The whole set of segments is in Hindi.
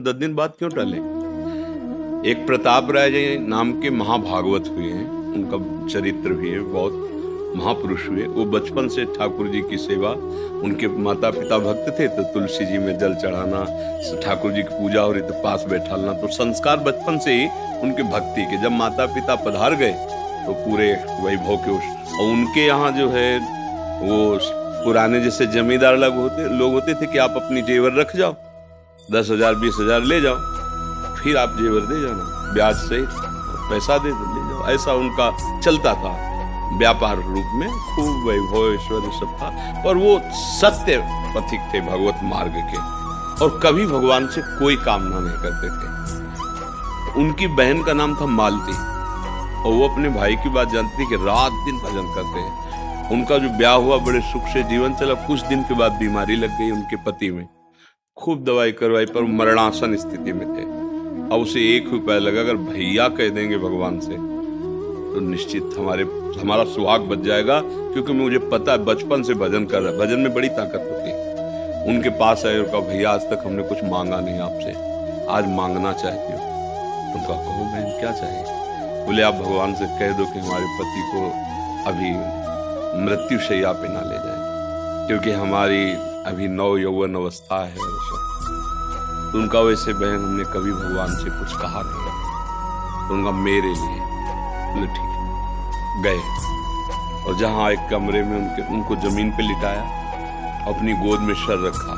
10 दिन बाद क्यों टले? एक प्रताप राय जी नाम के महाभागवत हुए हैं, उनका चरित्र भी है, बहुत महापुरुष हुए। वो बचपन से ठाकुर जी की सेवा, उनके माता पिता भक्त थे तो तुलसी जी में जल चढ़ाना, ठाकुर जी की पूजा हो रही तो पास बैठाना, तो संस्कार बचपन से ही उनके भक्ति के। जब माता पिता पधार गए तो पूरे वैभव के और उनके यहाँ जो है वो पुराने जैसे जमींदार लोग होते थे कि आप अपनी जेवर रख जाओ, 10,000 20,000 ले जाओ, फिर आप जेवर दे जाना ब्याज से, पैसा दे ले जाओ। ऐसा उनका चलता था व्यापार रूप में, खूब वैभव ऐश्वर्य सब था। पर वो सत्य पथिक थे भगवत मार्ग के, और कभी भगवान से कोई कामना नहीं करते थे। उनकी बहन का नाम था मालती, और वो अपने भाई की बात जानती कि रात दिन भजन करते हैं। उनका जो ब्याह हुआ बड़े सुख से जीवन चला, कुछ दिन के बाद बीमारी लग गई उनके पति में, खूब दवाई करवाई पर मरणासन स्थिति में थे। अब उसे एक उपाय लगा, अगर भैया कह देंगे भगवान से तो निश्चित हमारा सुहाग बच जाएगा, क्योंकि मुझे पता है बचपन से भजन कर रहा है, भजन में बड़ी ताकत होती है। उनके पास आए और कहा, भैया आज तक हमने कुछ मांगा नहीं आपसे, आज मांगना चाहती हो। उनका कहो बहन क्या चाहिए? बोले आप भगवान से कह दो कि हमारे पति को अभी मृत्यु शैया पे ना ले जाए, क्योंकि हमारी अभी नव यौवन अवस्था है। तो उनका वैसे बहन हमने कभी भगवान से कुछ कहा नहीं, तो उनका मेरे लिए। बोले ठीक है। गए और जहाँ एक कमरे में उनको जमीन पे लिटाया, अपनी गोद में सर रखा,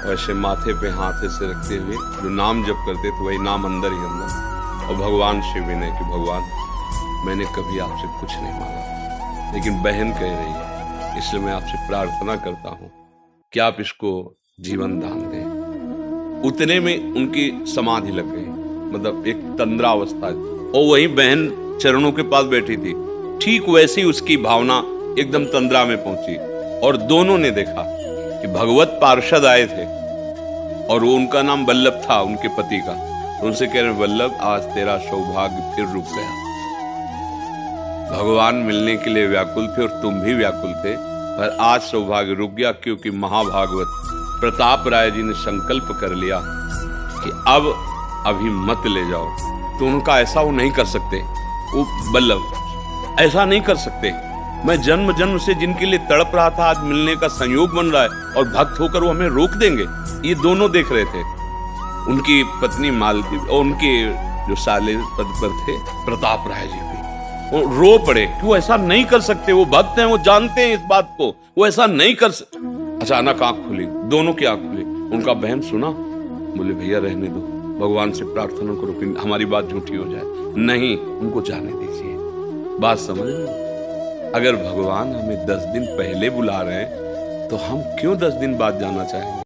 वैसे माथे पे हाथ से रखते हुए जो नाम जप करते थे वही नाम अंदर ही अंदर, और भगवान से विनय कि भगवान मैंने कभी आपसे कुछ नहीं मांगा, लेकिन बहन कह रही है इसलिए मैं आपसे प्रार्थना करता हूँ कि आप इसको जीवन दान दें। उतने में उनकी समाधि लग गई, मतलब एक तंद्रावस्था, और वही बहन चरणों के पास बैठी थी, ठीक वैसी उसकी भावना एकदम तंद्रा में पहुंची। और दोनों ने देखा कि भगवत पार्षद आए थे, और वो उनका नाम वल्लभ था उनके पति का। उनसे कह रहे वल्लभ आज तेरा सौभाग्य फिर रुक गया। भगवान मिलने के लिए व्याकुल थे और तुम भी व्याकुल थे, पर आज सौभाग्य रुक गया, क्योंकि महाभागवत प्रताप राय जी ने संकल्प कर लिया कि अब अभी मत ले जाओ। तो उनका ऐसा वो नहीं कर सकते, वो वल्लभ ऐसा नहीं कर सकते। मैं जन्म जन्म से जिनके लिए तड़प रहा था, आज मिलने का संयोग बन रहा है, और भक्त होकर वो हमें रोक देंगे। ये दोनों देख रहे थे, उनकी पत्नी मालती और उनके जो साले पद पर थे प्रताप राय जी भी, वो रो पड़े कि वो ऐसा नहीं कर सकते, वो भक्त हैं, वो जानते हैं इस बात को, वो ऐसा नहीं कर सकते। अचानक आंख खुली, दोनों की आंख खुली। उनका बहन सुना, बोले भैया रहने दो, भगवान से प्रार्थना करो कि हमारी बात झूठी हो जाए। नहीं, उनको जाने दीजिए। बात समझ लो, अगर भगवान हमें 10 दिन पहले बुला रहे हैं तो हम क्यों 10 दिन बाद जाना चाहेंगे?